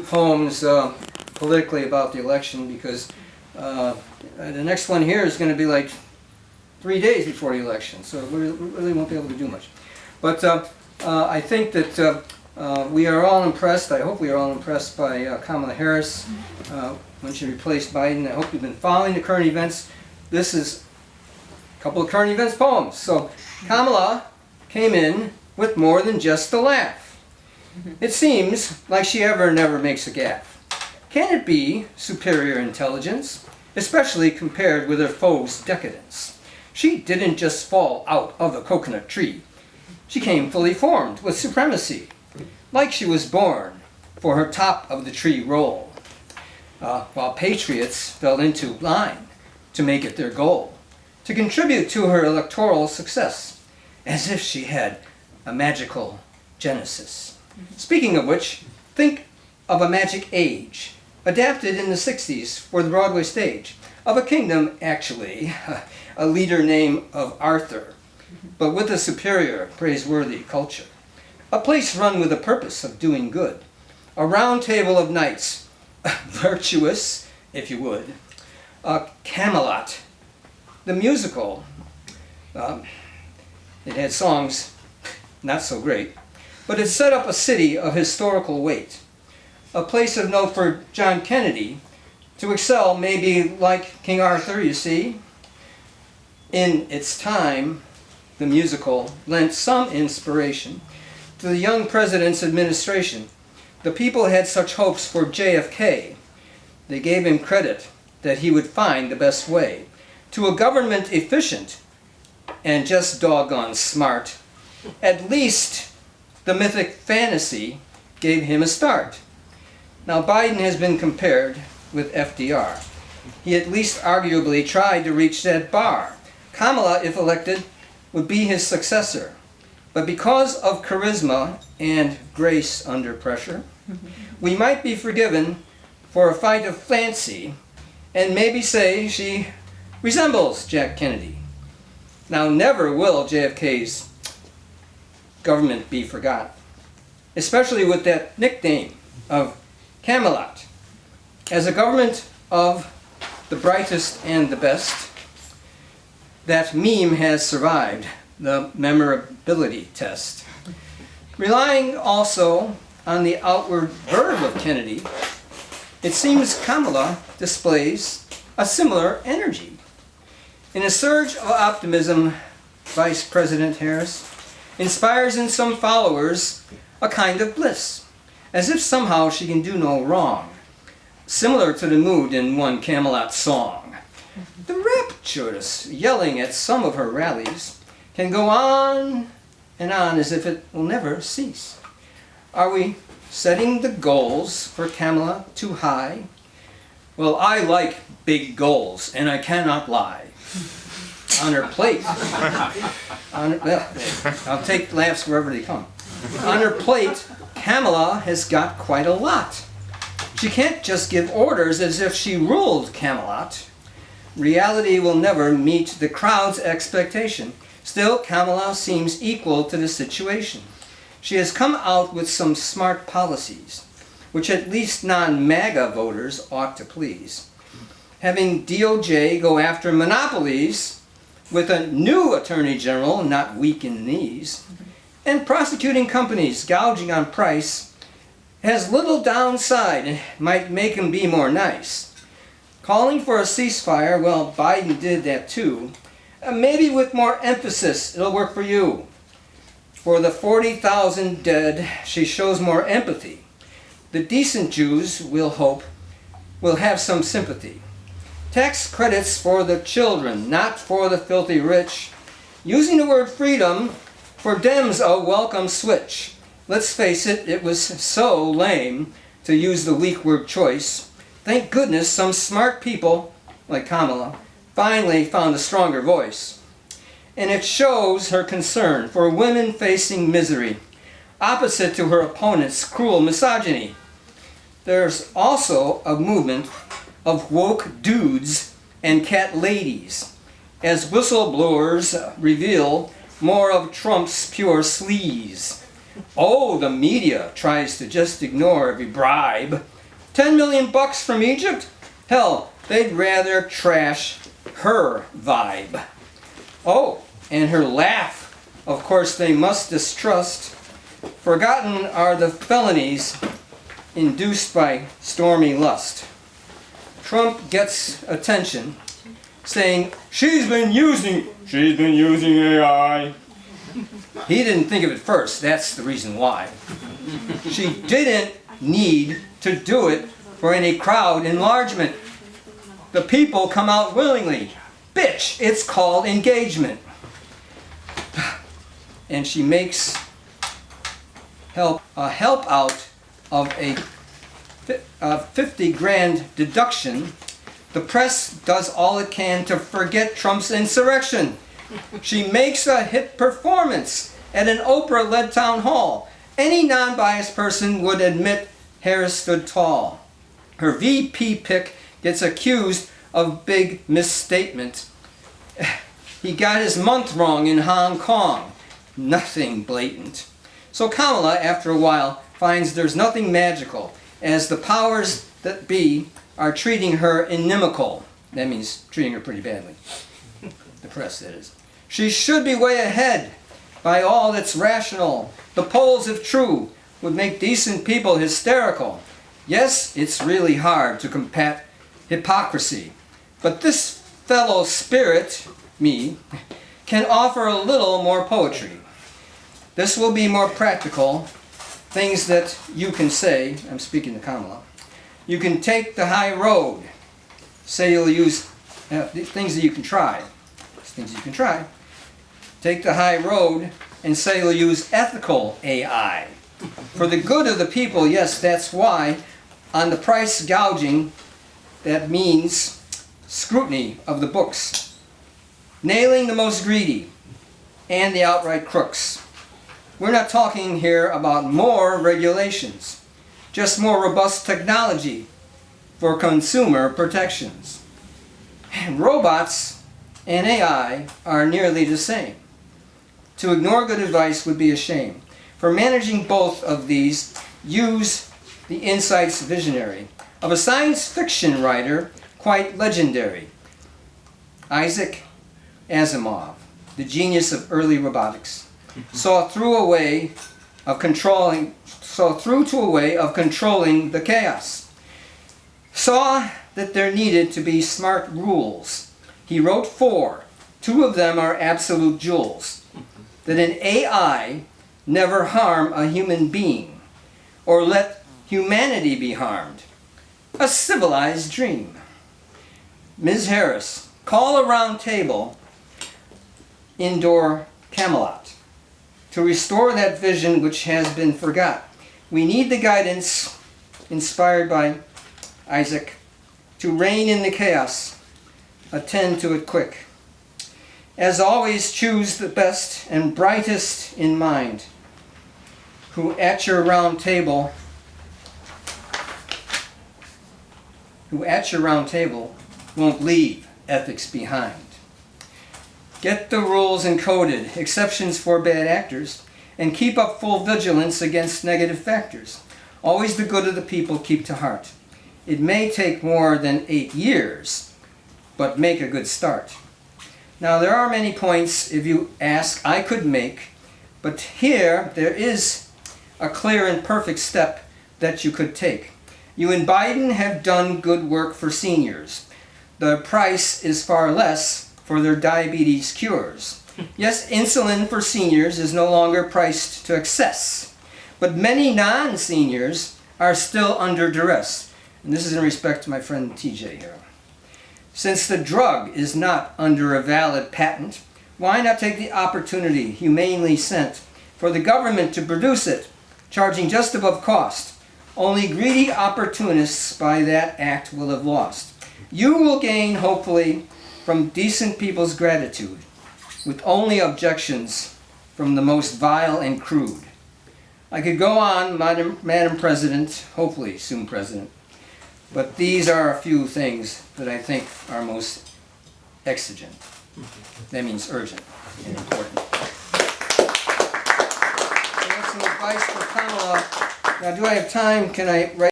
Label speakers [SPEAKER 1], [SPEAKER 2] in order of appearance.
[SPEAKER 1] Poems politically about the election, because the next one here is going to be like 3 days before the election, so we really won't be able to do much. But I think that we are all impressed, I hope we are all impressed by Kamala Harris when she replaced Biden. I hope you've been following the current events. This is a couple of current events poems. So Kamala came in with more than just a laugh. It seems like she never makes a gaffe. Can it be superior intelligence, especially compared with her foe's decadence? She didn't just fall out of a coconut tree. She came fully formed with supremacy, like she was born for her top of the tree role, while patriots fell into line to make it their goal, to contribute to her electoral success, as if she had a magical genesis. Speaking of which, think of a magic age, adapted in the 60s for the Broadway stage, of a kingdom, actually, a leader named of Arthur, but with a superior, praiseworthy culture. A place run with a purpose of doing good. A round table of knights, virtuous, if you would. Camelot, the musical. It had songs not so great, but it set up a city of historical weight. A place of note for John Kennedy to excel, maybe like King Arthur, you see. In its time, the musical lent some inspiration to the young president's administration. The people had such hopes for JFK. They gave him credit that he would find the best way to a government efficient and just doggone smart. At least the mythic fantasy gave him a start. Now Biden has been compared with FDR. He at least arguably tried to reach that bar. Kamala, if elected, would be his successor. But because of charisma and grace under pressure, we might be forgiven for a fight of fancy and maybe say she resembles Jack Kennedy. Now never will JFK's government be forgotten, especially with that nickname of Camelot. As a government of the brightest and the best, that meme has survived the memorability test. Relying also on the outward verve of Kennedy, it seems Kamala displays a similar energy. In a surge of optimism, Vice President Harris inspires in some followers a kind of bliss, as if somehow she can do no wrong, similar to the mood in one Camelot song. The rapturous yelling at some of her rallies can go on and on as if it will never cease. Are we setting the goals for Kamala too high? Well, I like big goals, and I cannot lie. On her plate, I'll take laughs wherever they come. On her plate, Kamala has got quite a lot. She can't just give orders as if she ruled Camelot. Reality will never meet the crowd's expectation. Still, Kamala seems equal to the situation. She has come out with some smart policies, which at least non-MAGA voters ought to please. Having DOJ go after monopolies with a new Attorney General not weak in the knees, and prosecuting companies gouging on price has little downside and might make them be more nice. Calling for a ceasefire, well, Biden did that too. Maybe with more emphasis, it'll work for you. For the 40,000 dead, she shows more empathy. The decent Jews, we'll hope, will have some sympathy. Tax credits for the children, not for the filthy rich. Using the word freedom, for Dems a welcome switch. Let's face it, it was so lame to use the weak word choice. Thank goodness some smart people, like Kamala, finally found a stronger voice. And it shows her concern for women facing misery, opposite to her opponent's cruel misogyny. There's also a movement of woke dudes and cat ladies, as whistleblowers reveal more of Trump's pure sleaze. Oh, the media tries to just ignore every bribe. 10 million bucks from Egypt? Hell, they'd rather trash her vibe. Oh, and her laugh, of course they must distrust. Forgotten are the felonies induced by stormy lust. Trump gets attention, saying, she's been using AI. He didn't think of it first, that's the reason why. She didn't need to do it for any crowd enlargement. The people come out willingly. Bitch, it's called engagement. And she makes help out of a 50 grand deduction. The press does all it can to forget Trump's insurrection. She makes a hit performance at an Oprah-led town hall. Any non-biased person would admit Harris stood tall. Her VP pick gets accused of big misstatement. He got his month wrong in Hong Kong. Nothing blatant. So Kamala, after a while, finds there's nothing magical, as the powers that be are treating her inimical. That means treating her pretty badly. The press, that is. She should be way ahead by all that's rational. The polls, if true, would make decent people hysterical. Yes, it's really hard to combat hypocrisy, but this fellow spirit, me, can offer a little more poetry. This will be more practical, things that you can say, I'm speaking to Kamala, you can take the high road, say you'll use things that you can try, things you can try, take the high road and say you'll use ethical AI. For the good of the people, yes, that's why. On the price gouging, that means scrutiny of the books. Nailing the most greedy and the outright crooks. We're not talking here about more regulations, just more robust technology for consumer protections. And robots and AI are nearly the same. To ignore good advice would be a shame. For managing both of these, use the insights visionary of a science fiction writer quite legendary, Isaac Asimov, the genius of early robotics, saw through to a way of controlling the chaos. Saw that there needed to be smart rules. He wrote 4. 2 of them are absolute jewels. That an AI never harm a human being, or let humanity be harmed. A civilized dream. Ms. Harris, call a round table, indoor Camelot, to restore that vision which has been forgot. We need the guidance inspired by Isaac to reign in the chaos. Attend to it quick. As always, choose the best and brightest in mind, who at your round table won't leave ethics behind. Get the rules encoded, exceptions for bad actors, and keep up full vigilance against negative factors. Always the good of the people keep to heart. It may take more than 8 years, but make a good start. Now there are many points, if you ask, I could make, but here there is a clear and perfect step that you could take. You and Biden have done good work for seniors. The price is far less for their diabetes cures. Yes, insulin for seniors is no longer priced to excess, but many non-seniors are still under duress. And this is in respect to my friend TJ here. Since the drug is not under a valid patent, why not take the opportunity humanely sent for the government to produce it, charging just above cost? Only greedy opportunists by that act will have lost. You will gain, hopefully, from decent people's gratitude, with only objections from the most vile and crude. I could go on, Madam President, hopefully soon President, but these are a few things that I think are most exigent. That means urgent and important. So let's move advice for Kamala. Now, do I have time? Can I write?